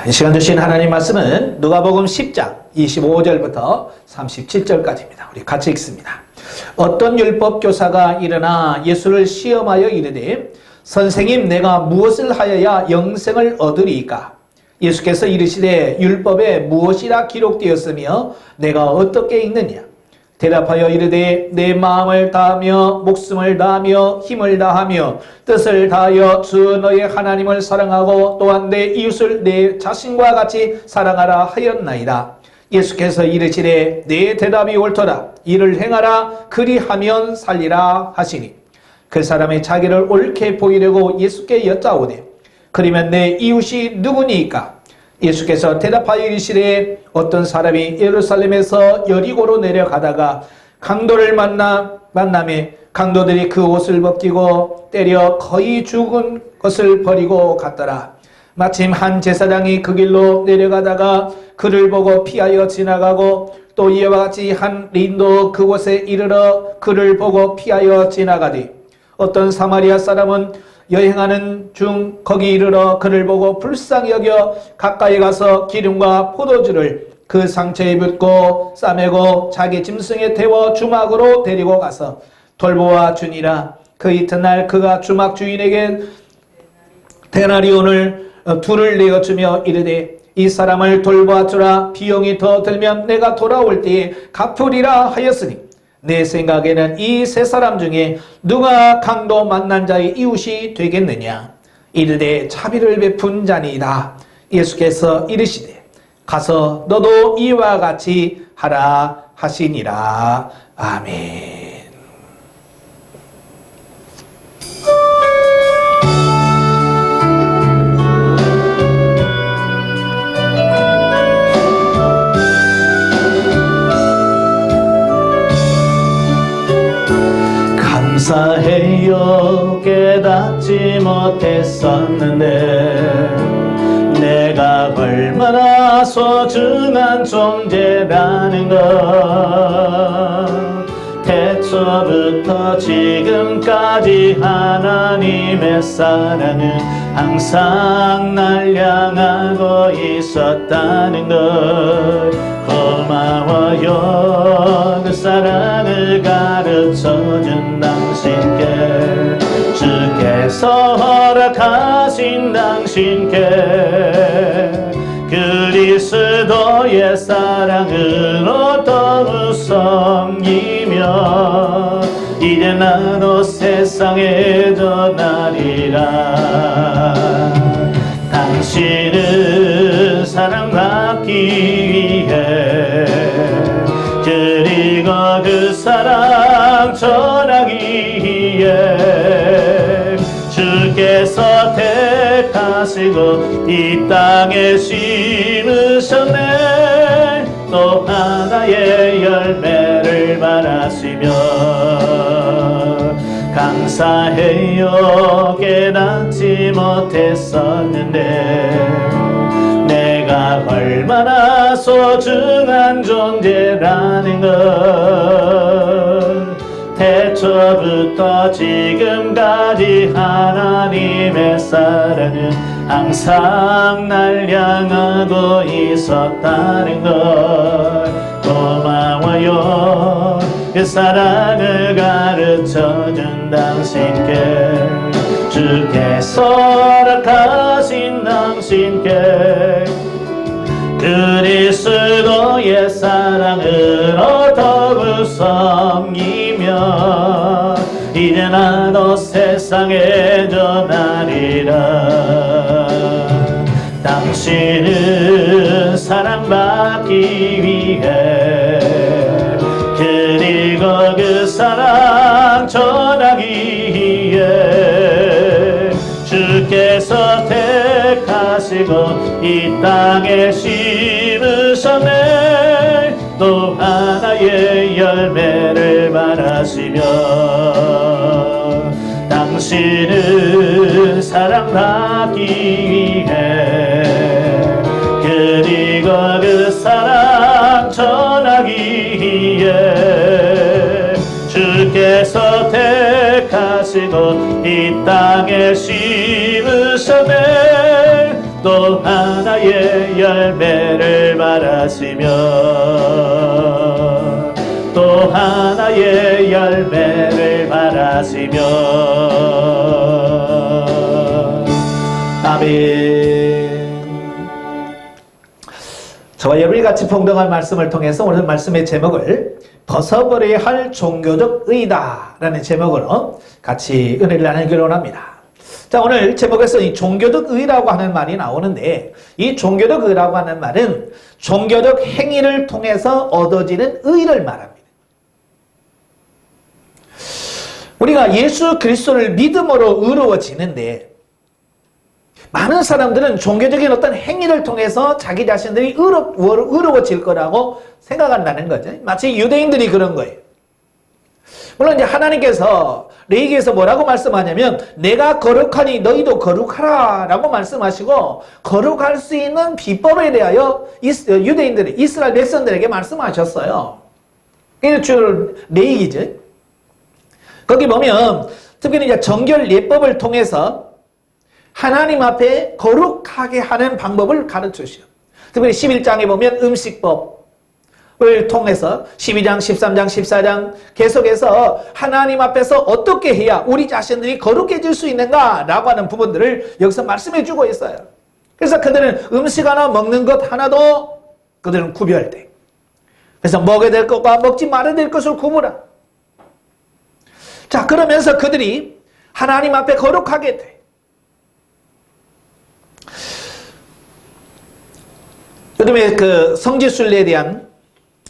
이 시간 주신 하나님 말씀은 누가복음 10장 25절부터 37절까지입니다. 우리 같이 읽습니다. 어떤 율법 교사가 일어나 예수를 시험하여 이르되 선생님, 내가 무엇을 하여야 영생을 얻으리이까? 예수께서 이르시되 율법에 무엇이라 기록되었으며 내가 어떻게 읽느냐? 대답하여 이르되 내 마음을 다하며 목숨을 다하며 힘을 다하며 뜻을 다하여 주 너의 하나님을 사랑하고 또한 내 이웃을 내 자신과 같이 사랑하라 하였나이다. 예수께서 이르시되 내 대답이 옳도다. 이를 행하라. 그리하면 살리라 하시니 그 사람이 자기를 옳게 보이려고 예수께 여짜오되 그러면 내 이웃이 누구니이까? 예수께서 대답하여 이르시되 어떤 사람이 예루살렘에서 여리고로 내려가다가 강도를 만나매 강도들이 그 옷을 벗기고 때려 거의 죽은 것을 버리고 갔더라. 마침 한 제사장이 그 길로 내려가다가 그를 보고 피하여 지나가고 또 이와 같이 한 린도 그곳에 이르러 그를 보고 피하여 지나가되 어떤 사마리아 사람은 여행하는 중 거기 이르러 그를 보고 불쌍히 여겨 가까이 가서 기름과 포도주를 그 상처에 붓고 싸매고 자기 짐승에 태워 주막으로 데리고 가서 돌보아 주니라. 그 이튿날 그가 주막 주인에게 데나리온을 둘을 내어주며 이르되 이 사람을 돌보아 주라. 비용이 더 들면 내가 돌아올 때에 갚으리라 하였으니 내 생각에는 이 세 사람 중에 누가 강도 만난 자의 이웃이 되겠느냐? 이르되 자비를 베푼 자니이다. 예수께서 이르시되 가서 너도 이와 같이 하라 하시니라. 아멘. 감사해요. 깨닫지 못했었는데 내가 얼마나 소중한 존재라는 것 태초부터 지금까지 하나님의 사랑은 항상 날 향하고 있었다는 것 고마워요. 그 사랑을 가르쳐준 당신께 주께서 허락하신 당신께 그리스도의 사랑으로 더욱 섬기며 이제 나도 세상에 전하리라. 당신은 사랑받기 위해 그리고 그 사랑 전하기 위해 주께서 택하시고 이 땅에 심으셨네. 또 하나의 열매를 바라시며 감사해요. 깨닫지 못했었는데 내가 얼마나 소중한 존재라는 것 태초부터 지금까지 하나님의 사랑은 항상 날 향하고 있었다는 것 고마워요. 그 사랑을 가르쳐준 당신께 주께서 허락하신 당신께 그리스도의 사랑으로 더욱 섬기며 이제 나도 세상에 전하리라. 당신은 사랑받기 위해 그리고 그 사랑 전하기 위해 주께서 택하시고 이 땅에 심으셨네. 또 하나의 열매를 바라시며 당신은 사랑받기 위해 그리고 그 사랑 전하기 위해 주께서 택하시고 이 땅에 심으셨네. 또 하나의 열매를 바라시며 또 하나의 열매를 바라시며. 아멘. 저와 여러분이 같이 봉독할 말씀을 통해서 오늘 말씀의 제목을 벗어버려야 할 종교적 의다 라는 제목으로 같이 은혜를 나누기를 원합니다. 자, 오늘 제목에서 이 종교적 의라고 하는 말이 나오는데, 이 종교적 의라고 하는 말은 종교적 행위를 통해서 얻어지는 의를 말합니다. 우리가 예수 그리스도를 믿음으로 의로워지는데, 많은 사람들은 종교적인 어떤 행위를 통해서 자기 자신들이 의로워질 거라고 생각한다는 거죠. 마치 유대인들이 그런 거예요. 물론 이제 하나님께서 레위기에서 뭐라고 말씀하냐면 내가 거룩하니 너희도 거룩하라 라고 말씀하시고, 거룩할 수 있는 비법에 대하여 유대인들이 이스라엘 백성들에게 말씀하셨어요. 이게 주 레위기죠. 거기 보면 특별히 이제 정결 예법을 통해서 하나님 앞에 거룩하게 하는 방법을 가르치시오. 특별히 11장에 보면 음식법을 통해서 12장, 13장, 14장 계속해서 하나님 앞에서 어떻게 해야 우리 자신들이 거룩해질 수 있는가 라고 하는 부분들을 여기서 말씀해 주고 있어요. 그래서 그들은 음식 하나 먹는 것 하나도 그들은 구별돼. 그래서 먹어야 될 것과 먹지 말아야 될 것을 구분하. 자, 그러면서 그들이 하나님 앞에 거룩하게 돼. 요즘에 그 성지순례에 대한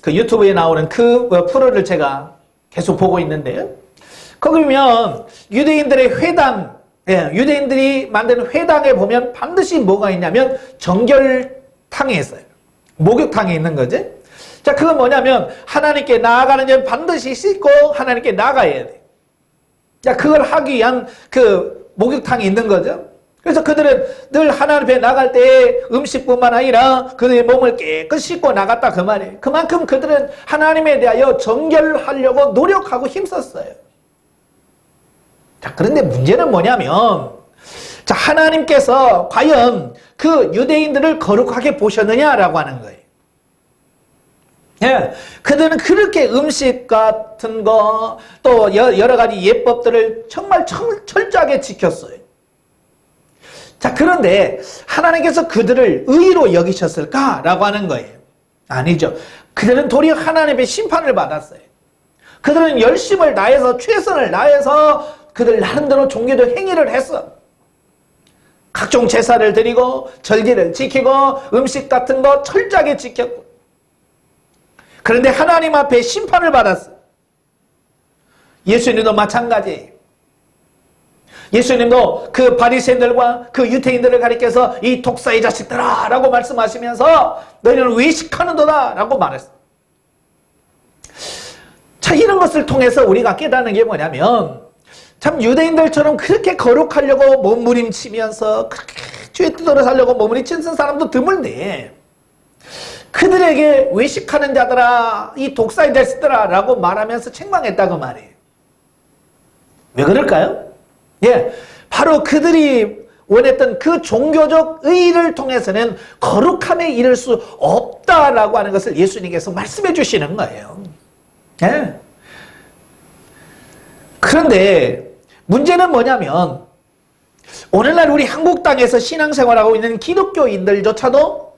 그 유튜브에 나오는 그 프로를 제가 계속 보고 있는데요. 거기 보면 유대인들의 회당, 유대인들이 만드는 회당에 보면 반드시 뭐가 있냐면 정결탕이 있어요. 목욕탕이 있는 거지. 자, 그건 뭐냐면 하나님께 나아가는 점 반드시 씻고 하나님께 나가야 돼. 자, 그걸 하기 위한 그 목욕탕이 있는 거죠. 그래서 그들은 늘 하나님 앞에 나갈 때 음식뿐만 아니라 그들의 몸을 깨끗이 씻고 나갔다 그 말이에요. 그만큼 그들은 하나님에 대하여 정결하려고 노력하고 힘썼어요. 자, 그런데 문제는 뭐냐면, 자, 하나님께서 과연 그 유대인들을 거룩하게 보셨느냐라고 하는 거예요. 예, 그들은 그렇게 음식 같은 거 또 여러 가지 예법들을 정말 철저하게 지켰어요. 자, 그런데 하나님께서 그들을 의로 여기셨을까라고 하는 거예요. 아니죠. 그들은 도리어 하나님의 심판을 받았어요. 그들은 열심을 다해서 최선을 다해서 그들 나름대로 종교적 행위를 했어. 각종 제사를 드리고 절기를 지키고 음식 같은 거 철저하게 지켰고. 그런데 하나님 앞에 심판을 받았어. 예수님도 마찬가지예요. 예수님도 그 바리새인들과 그 유대인들을 가리켜서 이 독사의 자식들아 라고 말씀하시면서 너희는 외식하는도다 라고 말했어요. 자, 이런 것을 통해서 우리가 깨닫는 게 뭐냐면, 참 유대인들처럼 그렇게 거룩하려고 몸부림치면서 그렇게 주의 뜻대로 살려고 몸부림치는 사람도 드물네. 그들에게 외식하는 자들아, 이 독사의 자식들아 라고 말하면서 책망했다고 말이에요. 왜 그럴까요? 예, 바로 그들이 원했던 그 종교적 의의를 통해서는 거룩함에 이를 수 없다라고 하는 것을 예수님께서 말씀해 주시는 거예요. 예. 그런데 문제는 뭐냐면, 오늘날 우리 한국 땅에서 신앙생활하고 있는 기독교인들조차도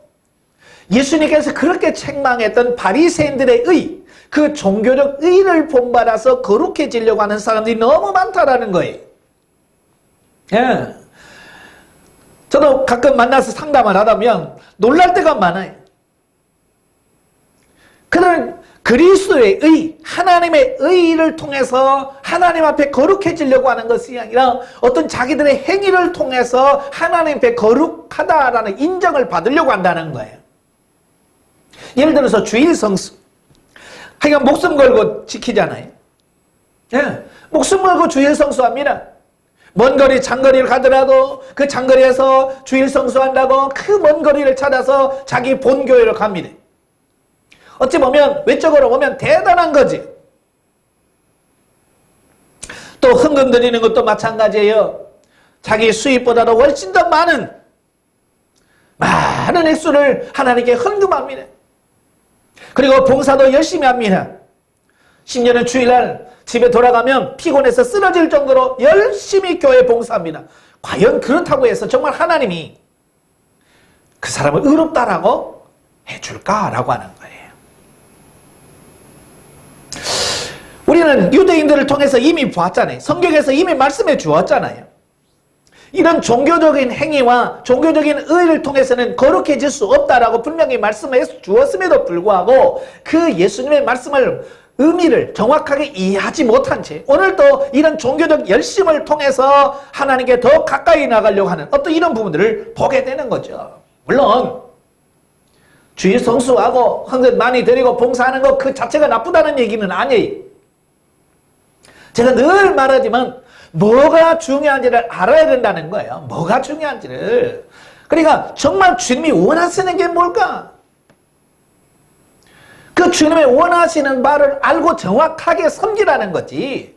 예수님께서 그렇게 책망했던 바리새인들의 의, 그 종교적 의의를 본받아서 거룩해지려고 하는 사람들이 너무 많다라는 거예요. 예. 저도 가끔 만나서 상담을 하다 보면 놀랄 때가 많아요. 그들은 그리스도의 의, 하나님의 의를 통해서 하나님 앞에 거룩해지려고 하는 것이 아니라 어떤 자기들의 행위를 통해서 하나님 앞에 거룩하다라는 인정을 받으려고 한다는 거예요. 예를 들어서 주일 성수. 하여간 목숨 걸고 지키잖아요. 예. 목숨 걸고 주일 성수합니다. 먼 거리 장거리를 가더라도 그 장거리에서 주일 성수한다고 그 먼 거리를 찾아서 자기 본교회로 갑니다. 어찌 보면 외적으로 보면 대단한 거지. 또 헌금 드리는 것도 마찬가지예요. 자기 수입보다도 훨씬 더 많은 많은 액수를 하나님께 헌금합니다. 그리고 봉사도 열심히 합니다. 심지어는 주일날 집에 돌아가면 피곤해서 쓰러질 정도로 열심히 교회 봉사합니다. 과연 그렇다고 해서 정말 하나님이 그 사람을 의롭다라고 해줄까라고 하는 거예요. 우리는 유대인들을 통해서 이미 보았잖아요. 성경에서 이미 말씀해 주었잖아요. 이런 종교적인 행위와 종교적인 의를 통해서는 거룩해질 수 없다라고 분명히 말씀해 주었음에도 불구하고 그 예수님의 말씀을 의미를 정확하게 이해하지 못한 채 오늘도 이런 종교적 열심을 통해서 하나님께 더 가까이 나가려고 하는 어떤 이런 부분들을 보게 되는 거죠. 물론 주일 성수하고 헌금 많이 드리고 봉사하는 것 그 자체가 나쁘다는 얘기는 아니에요. 제가 늘 말하지만 뭐가 중요한지를 알아야 된다는 거예요. 뭐가 중요한지를. 그러니까 정말 주님이 원하시는 게 뭘까? 그 주님의 원하시는 바를 알고 정확하게 섬기라는 거지.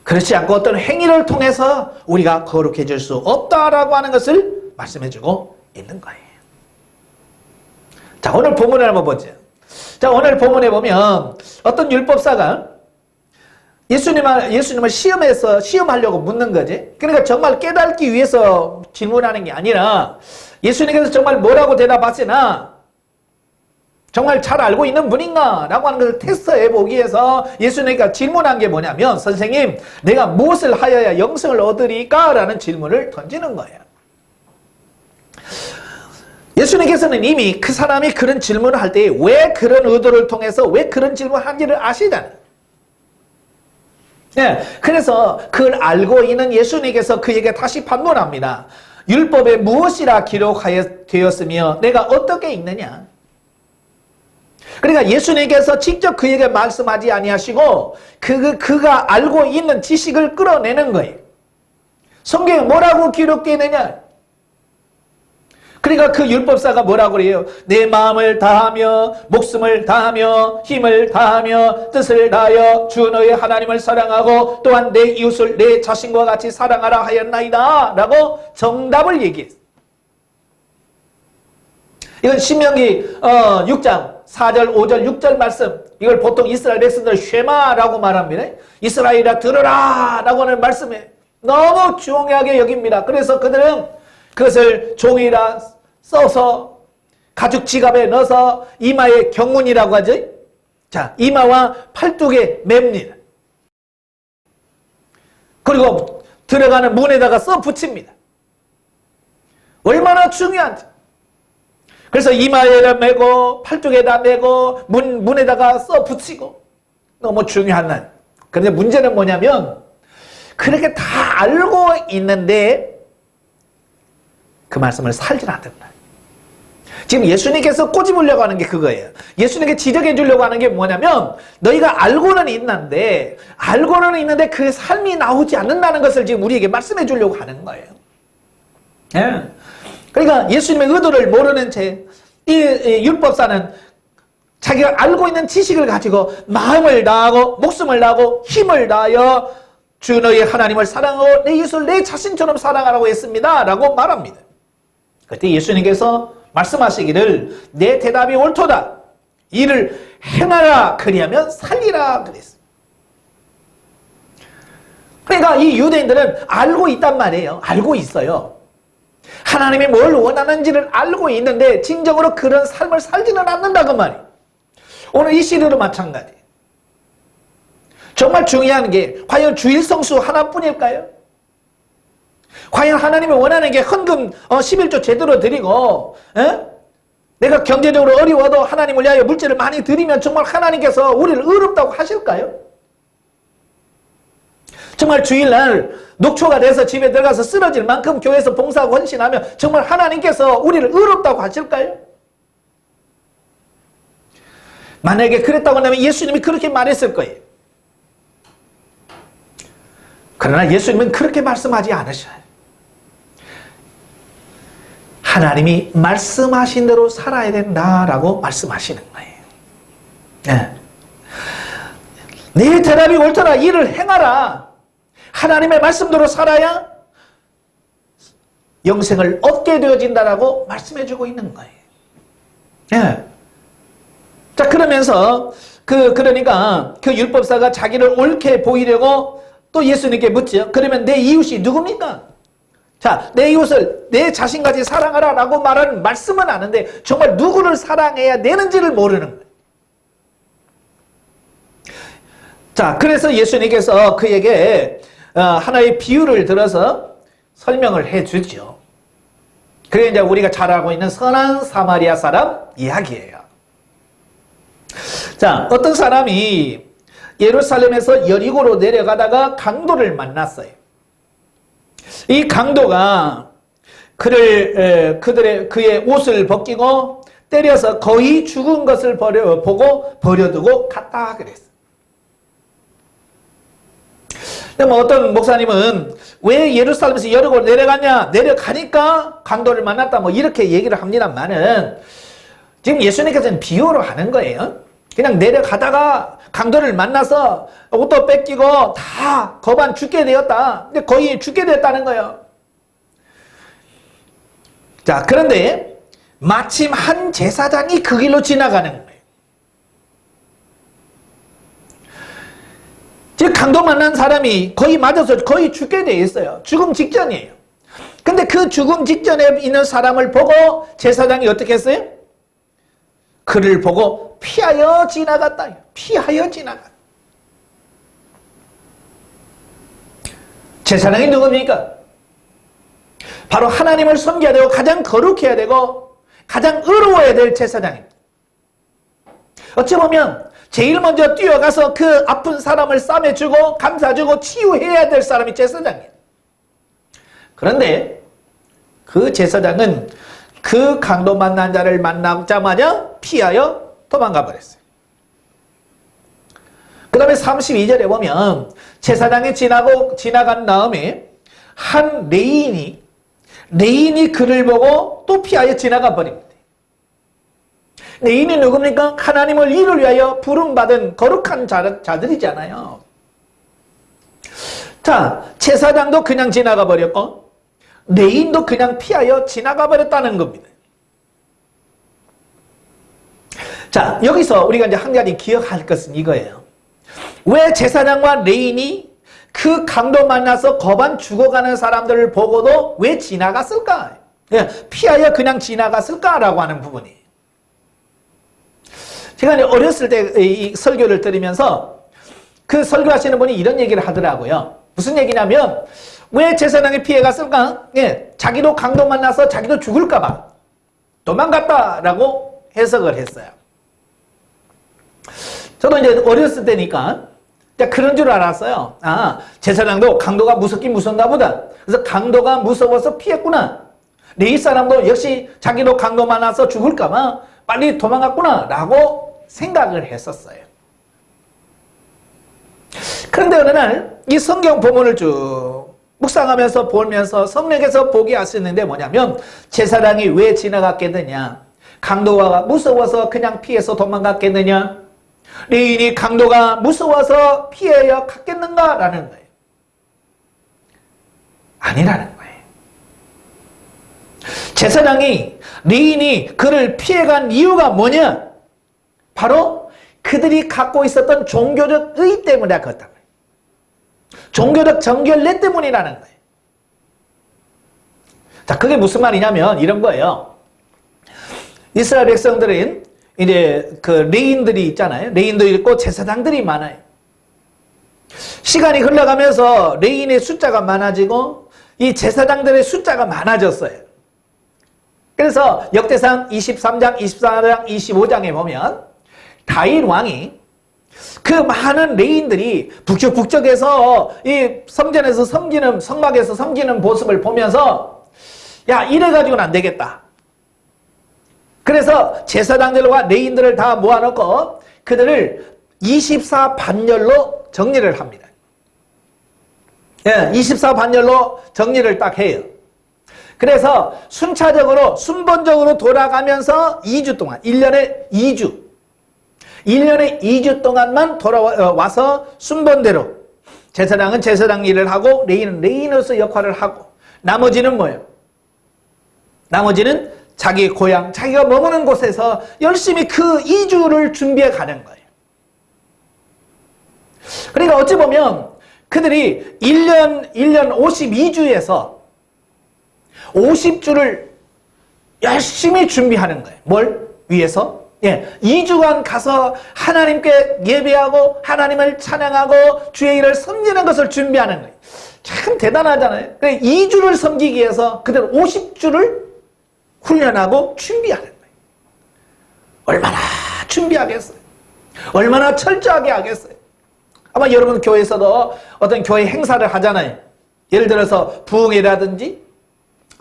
그렇지 않고 어떤 행위를 통해서 우리가 거룩해질 수 없다라고 하는 것을 말씀해주고 있는 거예요. 자, 오늘 본문을 한번 보죠. 자, 오늘 본문에 보면 어떤 율법사가 예수님을 시험하려고 묻는 거지. 그러니까 정말 깨닫기 위해서 질문하는 게 아니라 예수님께서 정말 뭐라고 대답하시나 정말 잘 알고 있는 분인가? 라고 하는 것을 테스트해 보기 위해서 예수님께서 질문한 게 뭐냐면 선생님, 내가 무엇을 하여야 영생을 얻으리까? 라는 질문을 던지는 거예요. 예수님께서는 이미 그 사람이 그런 질문을 할 때 왜 그런 의도를 통해서 왜 그런 질문을 한지를 아시잖아요. 네, 그래서 그걸 알고 있는 예수님께서 그에게 다시 반문합니다. 율법에 무엇이라 기록되었으며 내가 어떻게 읽느냐? 그러니까 예수님께서 직접 그에게 말씀하지 아니하시고 그가 알고 있는 지식을 끌어내는 거예요. 성경에 뭐라고 기록되어 있느냐? 그러니까 그 율법사가 뭐라고 그래요? 내 마음을 다하며 목숨을 다하며 힘을 다하며 뜻을 다하여 주 너의 하나님을 사랑하고 또한 내 이웃을 내 자신과 같이 사랑하라 하였나이다 라고 정답을 얘기했어요. 이건 신명기 6장 4절 5절 6절 말씀, 이걸 보통 이스라엘 백성들 쉐마라고 말합니다. 이스라엘아 들으라 라고 하는 말씀에 너무 중요하게 여깁니다. 그래서 그들은 그것을 종이라 써서 가죽 지갑에 넣어서 이마에 경문이라고 하죠. 자, 이마와 팔뚝에 맵니다. 그리고 들어가는 문에다가 써 붙입니다. 얼마나 중요한지. 그래서 이마에다 매고 팔뚝에다 매고 문에다가 써 붙이고 너무 중요한 날. 그런데 문제는 뭐냐면 그렇게 다 알고 있는데 그 말씀을 살지 않는다. 지금 예수님께서 꼬집으려고 하는 게 그거예요. 예수님께 지적해 주려고 하는 게 뭐냐면 너희가 알고는 있는데 그 삶이 나오지 않는다는 것을 지금 우리에게 말씀해 주려고 하는 거예요. 예. 그러니까 예수님의 의도를 모르는 채 이 율법사는 자기가 알고 있는 지식을 가지고 마음을 다하고 목숨을 다하고 힘을 다하여 주 너의 하나님을 사랑하고 내 이웃을 내 자신처럼 사랑하라고 했습니다 라고 말합니다. 그때 예수님께서 말씀하시기를 내 대답이 옳도다. 이를 행하라 그리하면 살리라 그랬어요. 그러니까 이 유대인들은 알고 있단 말이에요. 알고 있어요. 하나님이 뭘 원하는지를 알고 있는데 진정으로 그런 삶을 살지는 않는다 그 말이에요. 오늘 이 시대도 마찬가지. 정말 중요한 게 과연 주일 성수 하나뿐일까요? 과연 하나님이 원하는 게 헌금 11조 제대로 드리고 내가 경제적으로 어려워도 하나님을 위하여 물질을 많이 드리면 정말 하나님께서 우리를 의롭다고 하실까요? 정말 주일날 녹초가 돼서 집에 들어가서 쓰러질 만큼 교회에서 봉사하고 헌신하면 정말 하나님께서 우리를 의롭다고 하실까요? 만약에 그랬다고 하면 예수님이 그렇게 말했을 거예요. 그러나 예수님은 그렇게 말씀하지 않으셔요. 하나님이 말씀하신 대로 살아야 된다라고 말씀하시는 거예요. 네. 내 대답이 옳더라. 이를 행하라. 하나님의 말씀대로 살아야 영생을 얻게 되어진다라고 말씀해주고 있는 거예요. 예. 자, 그러면서 그러니까 그 율법사가 자기를 옳게 보이려고 또 예수님께 묻죠. 그러면 내 이웃이 누굽니까? 자, 내 이웃을 내 자신같이 사랑하라라고 말하는 말씀은 아는데 정말 누구를 사랑해야 되는지를 모르는 거예요. 자, 그래서 예수님께서 그에게 하나의 비유를 들어서 설명을 해주죠. 그게 이제 우리가 잘 알고 있는 선한 사마리아 사람 이야기예요. 자, 어떤 사람이 예루살렘에서 여리고로 내려가다가 강도를 만났어요. 이 강도가 그의 옷을 벗기고 때려서 거의 죽은 것을 보고 버려두고 갔다 그랬어요. 뭐 어떤 목사님은 왜 예루살렘에서 여리고로 내려갔냐? 내려가니까 강도를 만났다 뭐 이렇게 얘기를 합니다만은 지금 예수님께서는 비유로 하는 거예요. 그냥 내려가다가 강도를 만나서 옷도 뺏기고 다 거반 죽게 되었다. 근데 거의 죽게 됐다는 거예요. 자, 그런데 마침 한 제사장이 그 길로 지나가는 거예요. 즉 강도 만난 사람이 거의 맞아서 거의 죽게 돼 있어요. 죽음 직전이에요. 근데 그 죽음 직전에 있는 사람을 보고 제사장이 어떻게 했어요? 그를 보고 피하여 지나갔다. 피하여 지나갔다. 제사장이 누굽니까? 바로 하나님을 섬겨야 되고 가장 거룩해야 되고 가장 의로워야 될 제사장입니다. 어찌 보면 제일 먼저 뛰어가서 그 아픈 사람을 싸매주고 감싸주고 치유해야 될 사람이 제사장이에요. 그런데 그 제사장은 그 강도 만난 자를 만나자마자 피하여 도망가 버렸어요. 그 다음에 32절에 보면 제사장이 지나간 다음에 한 레인이 그를 보고 또 피하여 지나가 버립니다. 레인이 누굽니까? 하나님을 이를 위하여 부름받은 거룩한 자들이잖아요. 자, 제사장도 그냥 지나가 버렸고 레인도 그냥 피하여 지나가 버렸다는 겁니다. 자, 여기서 우리가 이제 한 가지 기억할 것은 이거예요. 왜 제사장과 레인이 그 강도 만나서 거반 죽어가는 사람들을 보고도 왜 지나갔을까? 피하여 그냥 지나갔을까라고 하는 부분이에요. 제가 어렸을 때 이 설교를 들으면서 그 설교하시는 분이 이런 얘기를 하더라고요. 무슨 얘기냐면 왜 제사장이 피해갔을까? 자기도 강도 만나서 자기도 죽을까봐 도망갔다라고 해석을 했어요. 저도 이제 어렸을 때니까 그런 줄 알았어요. 아, 제사장도 강도가 무섭긴 무섭나 보다. 그래서 강도가 무서워서 피했구나. 레위 사람도 역시 자기도 강도 만나서 죽을까봐 빨리 도망갔구나 라고 생각을 했었어요. 그런데 어느 날 이 성경 본문을 쭉 묵상하면서 보면서 성령께서 보게 하시는데 뭐냐면 제사장이 왜 지나갔겠느냐? 강도가 무서워서 그냥 피해서 도망갔겠느냐? 레인이 강도가 무서워서 피해야 갔겠는가라는 거예요. 아니라는 거예요. 제사장이 레인이 그를 피해간 이유가 뭐냐? 바로 그들이 갖고 있었던 종교적 의 때문에 그렇다. 종교적 정결례 때문이라는 거예요. 자, 그게 무슨 말이냐면 이런 거예요. 이스라엘 백성들은 이제 그 레인들이 있잖아요. 레인도 있고 제사장들이 많아요. 시간이 흘러가면서 레인의 숫자가 많아지고 이 제사장들의 숫자가 많아졌어요. 그래서 역대상 23장, 24장, 25장에 보면 다윗 왕이 그 많은 레인들이 북적북적해서 이 성전에서 섬기는, 성막에서 섬기는 모습을 보면서 야, 이래가지고는 안 되겠다. 그래서 제사장들과 레인들을 다 모아놓고 그들을 24반열로 정리를 합니다. 24반열로 정리를 딱 해요. 그래서 순번적으로 돌아가면서 2주 동안, 1년에 2주 동안만 돌아와서 순번대로 제사장은 제사장 일을 하고 레인은 레인으로서 역할을 하고 나머지는 뭐예요? 나머지는 자기 고향, 자기가 머무는 곳에서 열심히 그 이주를 준비해 가는 거예요. 그러니까 어찌 보면 그들이 1년 52주에서 50주를 열심히 준비하는 거예요. 뭘 위해서? 2주간 가서 하나님께 예배하고 하나님을 찬양하고 주의 일을 섬기는 것을 준비하는 거예요. 참 대단하잖아요. 2주를 섬기기 위해서 그들 50주를 훈련하고 준비하는 거예요. 얼마나 준비하겠어요? 얼마나 철저하게 하겠어요? 아마 여러분 교회에서도 어떤 교회 행사를 하잖아요. 예를 들어서 부흥회라든지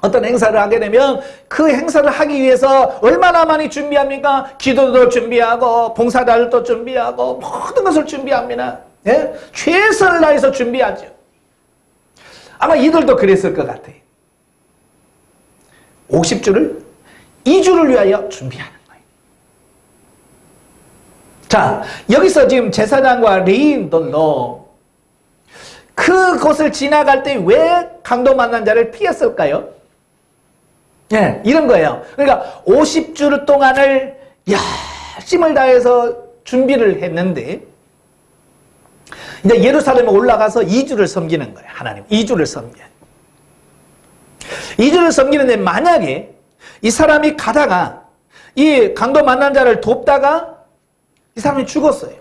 어떤 행사를 하게 되면 그 행사를 하기 위해서 얼마나 많이 준비합니까? 기도도 준비하고 봉사단도 준비하고 모든 것을 준비합니다. 최선을 다해서 준비하죠. 아마 이들도 그랬을 것 같아요. 50주를 2주를 위하여 준비하는 거예요. 자, 여기서 지금 제사장과 레위인들도 그곳을 지나갈 때 왜 강도 만난 자를 피했을까요? 이런 거예요. 그러니까 50주 동안을 열심을 다해서 준비를 했는데 이제 예루살렘에 올라가서 2주를 섬기는 거예요. 하나님 2주를 섬겨요. 2주를 섬기는데 만약에 이 사람이 가다가 이 강도 만난 자를 돕다가 이 사람이 죽었어요.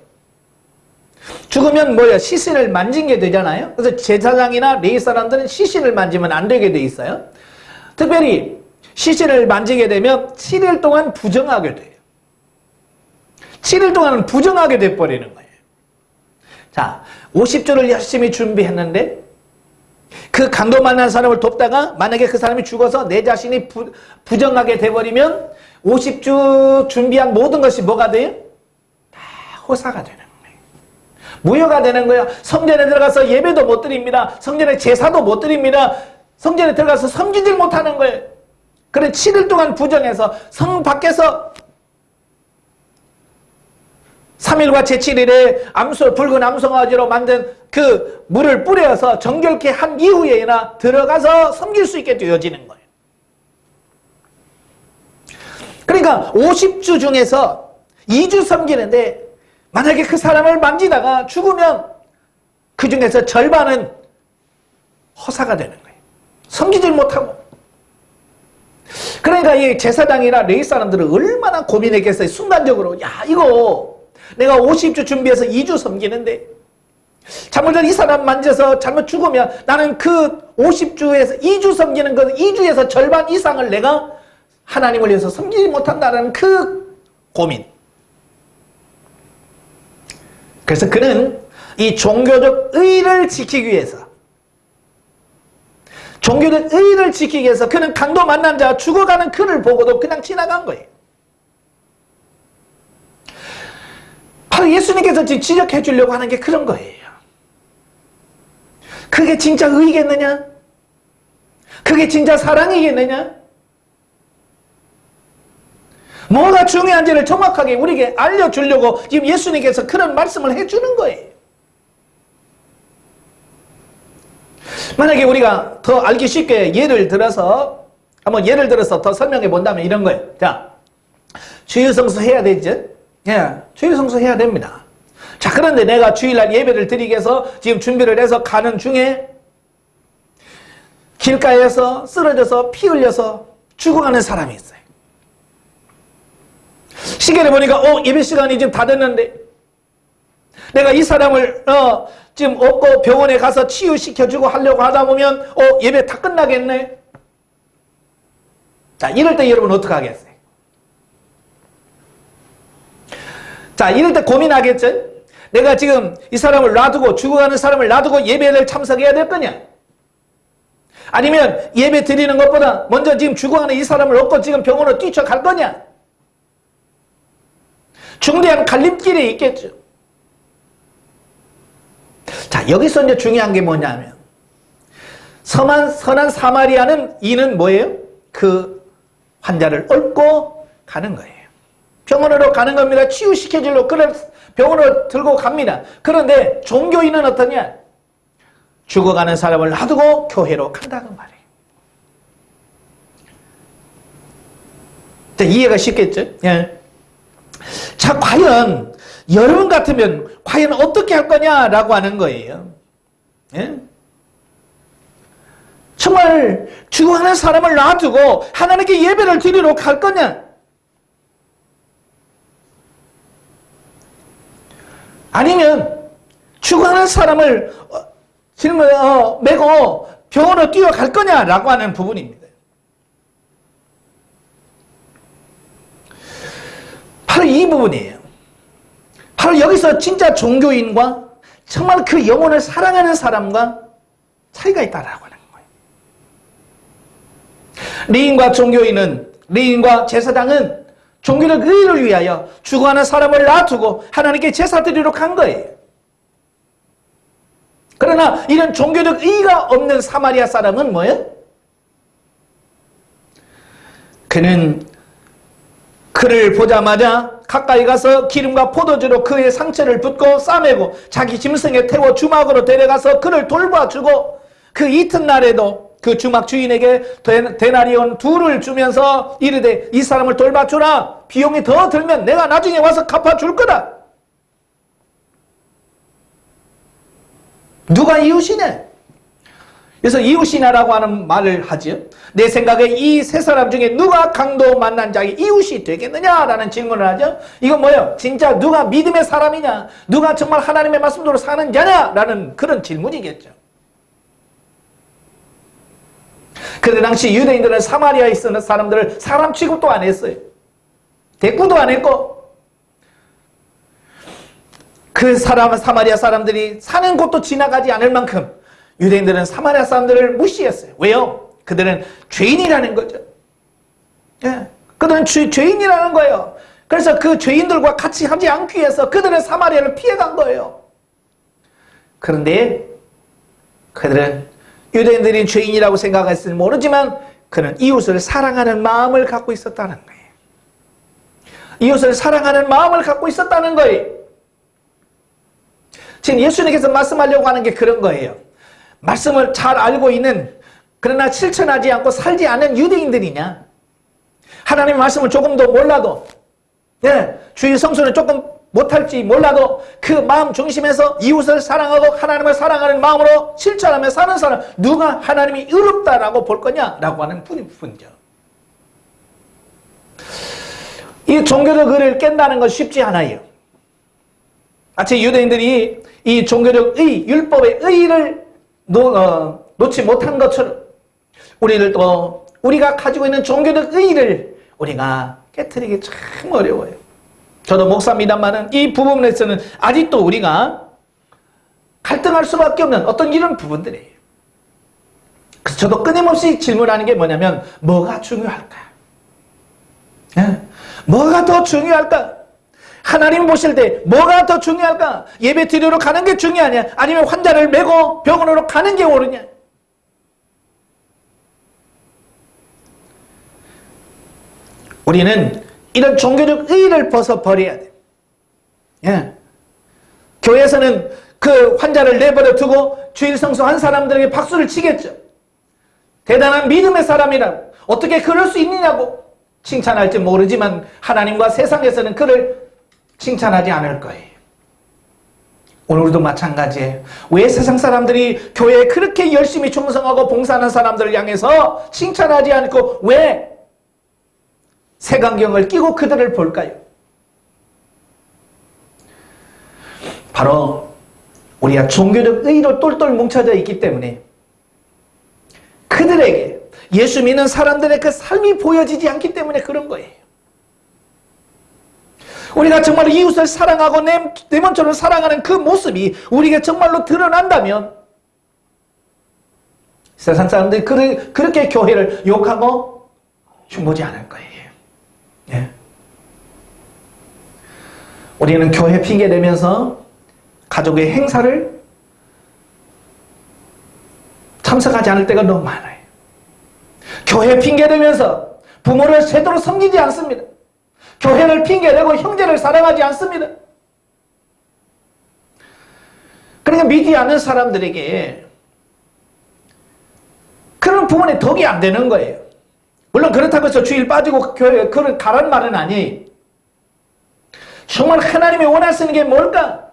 죽으면 뭐야? 시신을 만진 게 되잖아요. 그래서 제사장이나 레위 사람들은 시신을 만지면 안 되게 돼 있어요. 특별히 시신을 만지게 되면 7일 동안 부정하게 돼요. 7일 동안은 부정하게 돼버리는 거예요. 자, 50주를 열심히 준비했는데 그 강도 만난 사람을 돕다가 만약에 그 사람이 죽어서 내 자신이 부정하게 돼버리면 50주 준비한 모든 것이 뭐가 돼요? 다 호사가 되는 거예요. 무효가 되는 거예요. 성전에 들어가서 예배도 못 드립니다. 성전에 제사도 못 드립니다. 성전에 들어가서 섬기질 못하는 거예요. 그래 7일 동안 부정해서 성 밖에서 3일과 제7일에 붉은 암송아지로 만든 그 물을 뿌려서 정결케 한 이후에나 들어가서 섬길 수 있게 되어지는 거예요. 그러니까 50주 중에서 2주 섬기는데 만약에 그 사람을 만지다가 죽으면 그 중에서 절반은 허사가 되는 거예요. 섬기질 못하고. 그러니까 이 제사장이나 레위 사람들은 얼마나 고민했겠어요. 순간적으로 이거 내가 50주 준비해서 2주 섬기는데 잘못된 이 사람 만져서 잘못 죽으면 나는 그 50주에서 2주 섬기는 그 2주에서 절반 이상을 내가 하나님을 위해서 섬기지 못한다는 그 고민. 그래서 그는 이 종교적 의의를 지키기 위해서 종교적 의의를 지키기 위해서 그는 강도 만난 자 죽어가는 그를 보고도 그냥 지나간 거예요. 바로 예수님께서 지금 지적해 주려고 하는 게 그런 거예요. 그게 진짜 의이겠느냐? 그게 진짜 사랑이겠느냐? 뭐가 중요한지를 정확하게 우리에게 알려주려고 지금 예수님께서 그런 말씀을 해주는 거예요. 만약에 우리가 더 알기 쉽게 예를 들어서 더 설명해 본다면 이런 거예요. 자, 주일성수 해야 되죠? 주일성수 해야 됩니다. 자, 그런데 내가 주일날 예배를 드리기 위해서 지금 준비를 해서 가는 중에 길가에서 쓰러져서 피 흘려서 죽어가는 사람이 있어요. 시계를 보니까 예배 시간이 지금 다 됐는데 내가 이 사람을 지금 업고 병원에 가서 치유시켜주고 하려고 하다 보면 예배 다 끝나겠네. 자, 이럴 때 여러분 어떻게 하겠어요? 자, 이럴 때 고민하겠죠? 내가 지금 이 사람을 놔두고 죽어가는 사람을 놔두고 예배를 참석해야 될 거냐? 아니면 예배 드리는 것보다 먼저 지금 죽어가는 이 사람을 업고 지금 병원으로 뛰쳐갈 거냐? 중대한 갈림길에 있겠죠. 자, 여기서 이제 중요한 게 뭐냐면 선한 사마리아는 이는 뭐예요? 그 환자를 업고 가는 거예요. 병원으로 가는 겁니다. 치유시켜주려고 그를 병원으로 들고 갑니다. 그런데 종교인은 어떠냐? 죽어가는 사람을 놔두고 교회로 간다는 말이에요. 자, 이해가 쉽겠죠? 예. 자, 과연 여러분 같으면 과연 어떻게 할 거냐라고 하는 거예요. 예? 정말 죽어가는 사람을 놔두고 하나님께 예배를 드리러 갈 거냐? 아니면 죽어가는 사람을 메고 병원으로 뛰어갈 거냐라고 하는 부분입니다. 바로 이 부분이에요. 바로 여기서 진짜 종교인과 정말 그 영혼을 사랑하는 사람과 차이가 있다라고 하는 거예요. 리인과 종교인은, 리인과 제사장은 종교적 의의를 위하여 죽어가는 사람을 놔두고 하나님께 제사 드리러 간 거예요. 그러나 이런 종교적 의의가 없는 사마리아 사람은 뭐예요? 그는 그를 보자마자 가까이 가서 기름과 포도주로 그의 상처를 붓고 싸매고 자기 짐승에 태워 주막으로 데려가서 그를 돌봐주고 그 이튿날에도 그 주막 주인에게 데나리온 2를 주면서 이르되 이 사람을 돌봐주라. 비용이 더 들면 내가 나중에 와서 갚아줄 거다. 누가 이웃이냐? 그래서 이웃이냐라고 하는 말을 하지요. 내 생각에 이 세 사람 중에 누가 강도 만난 자의 이웃이 되겠느냐라는 질문을 하죠. 이건 뭐예요? 진짜 누가 믿음의 사람이냐? 누가 정말 하나님의 말씀대로 사는 자냐라는 그런 질문이겠죠. 그 당시 유대인들은 사마리아에 있는 사람들을 사람 취급도 안 했어요. 대꾸도 안 했고 그 사마리아 사람들이 사는 곳도 지나가지 않을 만큼 유대인들은 사마리아 사람들을 무시했어요. 왜요? 그들은 죄인이라는 거죠. 예, 그들은 죄인이라는 거예요. 그래서 그 죄인들과 같이 하지 않기 위해서 그들은 사마리아를 피해간 거예요. 그런데 그들은 유대인들이 죄인이라고 생각했을지 모르지만 그는 이웃을 사랑하는 마음을 갖고 있었다는 거예요. 이웃을 사랑하는 마음을 갖고 있었다는 거예요. 지금 예수님께서 말씀하려고 하는 게 그런 거예요. 말씀을 잘 알고 있는 그러나 실천하지 않고 살지 않은 유대인들이냐? 하나님의 말씀을 조금 더 몰라도 주일 성수는 조금 못할지 몰라도 그 마음 중심에서 이웃을 사랑하고 하나님을 사랑하는 마음으로 실천하며 사는 사람 누가 하나님이 의롭다라고 볼 거냐라고 하는 부분이죠. 이 종교적 의를 깬다는 건 쉽지 않아요. 마치 유대인들이 이 종교적 의, 율법의 의의를 놓지 못한 것처럼 우리가 가지고 있는 종교적 의의를 우리가 깨트리기 참 어려워요. 저도 목사입니다만은 이 부분에서는 아직도 우리가 갈등할 수밖에 없는 어떤 이런 부분들이에요. 그래서 저도 끊임없이 질문하는 게 뭐냐면 뭐가 중요할까? 뭐가 더 중요할까? 하나님 보실 때 뭐가 더 중요할까? 예배 드리러 가는 게 중요하냐? 아니면 환자를 메고 병원으로 가는 게 옳으냐? 우리는 이런 종교적 의의를 벗어버려야 돼. 교회에서는 그 환자를 내버려 두고 주일 성수한 사람들에게 박수를 치겠죠. 대단한 믿음의 사람이라고. 어떻게 그럴 수 있느냐고 칭찬할지 모르지만 하나님과 세상에서는 그를 칭찬하지 않을 거예요. 오늘도 마찬가지예요. 왜 세상 사람들이 교회에 그렇게 열심히 충성하고 봉사하는 사람들을 향해서 칭찬하지 않고 왜 색안경을 끼고 그들을 볼까요? 바로 우리가 종교적 의의로 똘똘 뭉쳐져 있기 때문에 그들에게 예수 믿는 사람들의 그 삶이 보여지지 않기 때문에 그런 거예요. 우리가 정말 이웃을 사랑하고 내 몸처럼 사랑하는 그 모습이 우리에게 정말로 드러난다면 세상 사람들이 그렇게 교회를 욕하고 흉보지 않을 거예요. 우리는 교회 핑계 대면서 가족의 행사를 참석하지 않을 때가 너무 많아요. 교회 핑계 대면서 부모를 제대로 섬기지 않습니다. 교회를 핑계대고 형제를 사랑하지 않습니다. 그러니까 믿지 않는 사람들에게 그런 부분에 덕이 안 되는 거예요. 물론 그렇다고 해서 주일 빠지고 교회 가란 말은 아니에요. 정말 하나님이 원하시는 게 뭘까?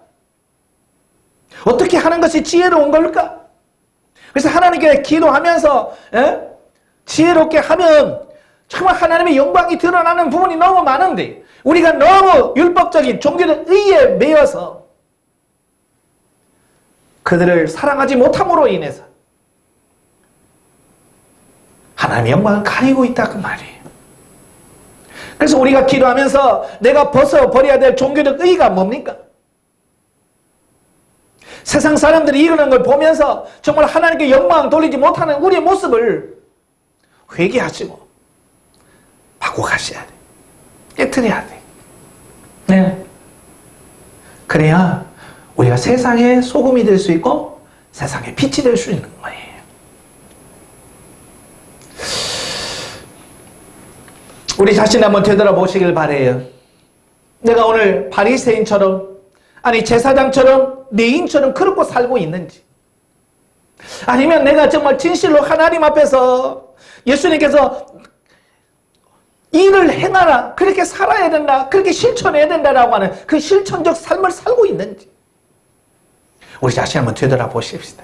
어떻게 하는 것이 지혜로운 걸까? 그래서 하나님께 기도하면서 지혜롭게 하면 정말 하나님의 영광이 드러나는 부분이 너무 많은데 우리가 너무 율법적인 종교적 의에 매여서 그들을 사랑하지 못함으로 인해서 하나님의 영광을 가리고 있다 그 말이에요. 그래서 우리가 기도하면서 내가 벗어버려야 될 종교적 의의가 뭡니까? 세상 사람들이 이러는 걸 보면서 정말 하나님께 영광 돌리지 못하는 우리의 모습을 회개하시고 바꿔가셔야 돼. 깨트려야 돼. 네. 그래야 우리가 세상의 소금이 될 수 있고 세상의 빛이 될 수 있는 거예요. 우리 자신 한번 되돌아보시길 바라요. 내가 오늘 바리새인처럼 아니 제사장처럼 내인처럼 그렇고 살고 있는지, 아니면 내가 정말 진실로 하나님 앞에서 예수님께서 일을 행하라, 그렇게 살아야 된다, 그렇게 실천해야 된다라고 하는 그 실천적 삶을 살고 있는지 우리 자신 한번 되돌아보십시다.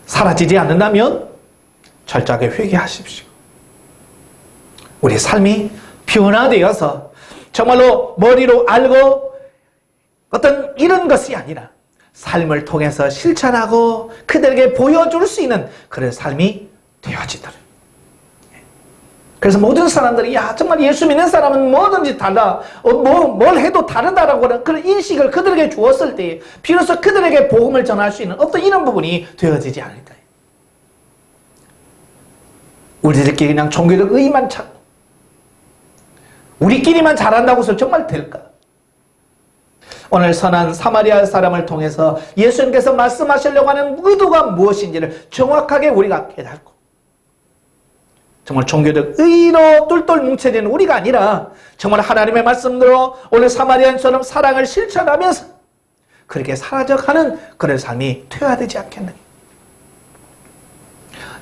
사라지지 않는다면 철저하게 회개하십시오. 우리 삶이 변화되어서 정말로 머리로 알고 어떤 이런 것이 아니라 삶을 통해서 실천하고 그들에게 보여줄 수 있는 그런 삶이 되어지도록. 그래서 모든 사람들이 정말 예수 믿는 사람은 뭐든지 달라, 뭘 해도 다르다라고 하는 그런 인식을 그들에게 주었을 때 비로소 그들에게 복음을 전할 수 있는 어떤 이런 부분이 되어지지 않을까요? 우리들끼리 그냥 종교적 의의만 찾고 우리끼리만 잘한다고 해서 정말 될까? 오늘 선한 사마리아 사람을 통해서 예수님께서 말씀하시려고 하는 의도가 무엇인지를 정확하게 우리가 깨닫고 정말 종교적 의의로 똘똘 뭉쳐지는 우리가 아니라 정말 하나님의 말씀대로 오늘 사마리아인처럼 사랑을 실천하면서 그렇게 사라져가는 그런 삶이 되어야 되지 않겠느냐.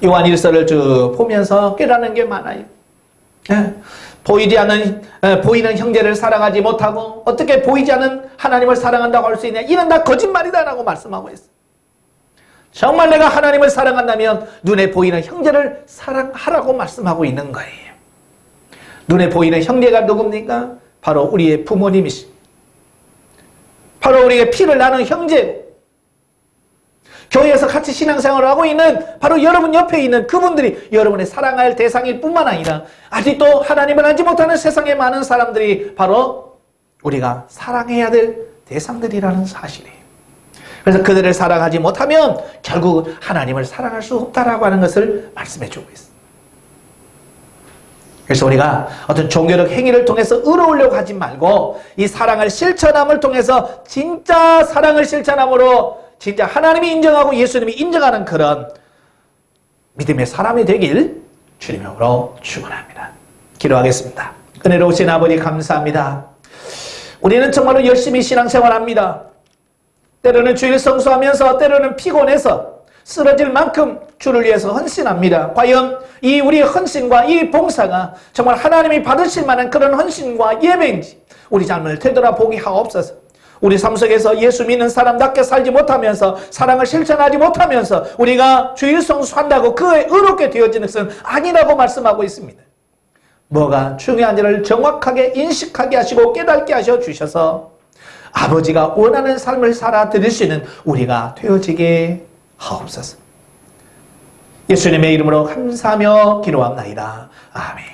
요한 1서를 쭉 보면서 깨닫는 게 많아요. 보이는 형제를 사랑하지 못하고 어떻게 보이지 않는 하나님을 사랑한다고 할 수 있냐, 이는 다 거짓말이다라고 말씀하고 있어요. 정말 내가 하나님을 사랑한다면 눈에 보이는 형제를 사랑하라고 말씀하고 있는 거예요. 눈에 보이는 형제가 누굽니까? 바로 우리의 부모님이십니다. 바로 우리의 피를 나눈 형제고 교회에서 같이 신앙생활을 하고 있는 바로 여러분 옆에 있는 그분들이 여러분의 사랑할 대상일 뿐만 아니라 아직도 하나님을 알지 못하는 세상에 많은 사람들이 바로 우리가 사랑해야 될 대상들이라는 사실이에요. 그래서 그들을 사랑하지 못하면 결국 하나님을 사랑할 수 없다라고 하는 것을 말씀해 주고 있습니다. 그래서 우리가 어떤 종교적 행위를 통해서 의로우려고 하지 말고 이 사랑을 실천함을 통해서 진짜 사랑을 실천함으로 진짜 하나님이 인정하고 예수님이 인정하는 그런 믿음의 사람이 되길 주님으로 축원합니다. 기도하겠습니다. 은혜로우신 아버지 감사합니다. 우리는 정말로 열심히 신앙생활합니다. 때로는 주일 성수하면서 때로는 피곤해서 쓰러질 만큼 주를 위해서 헌신합니다. 과연 이 우리의 헌신과 이 봉사가 정말 하나님이 받으실 만한 그런 헌신과 예배인지 우리 삶을 되돌아보게 하옵소서. 우리 삶 속에서 예수 믿는 사람답게 살지 못하면서 사랑을 실천하지 못하면서 우리가 주일 성수한다고 그에 의롭게 되어지는 것은 아니라고 말씀하고 있습니다. 뭐가 중요한지를 정확하게 인식하게 하시고 깨닫게 하셔 주셔서 아버지가 원하는 삶을 살아 드릴 수 있는 우리가 되어지게 하옵소서. 예수님의 이름으로 감사하며 기도합나이다. 아멘.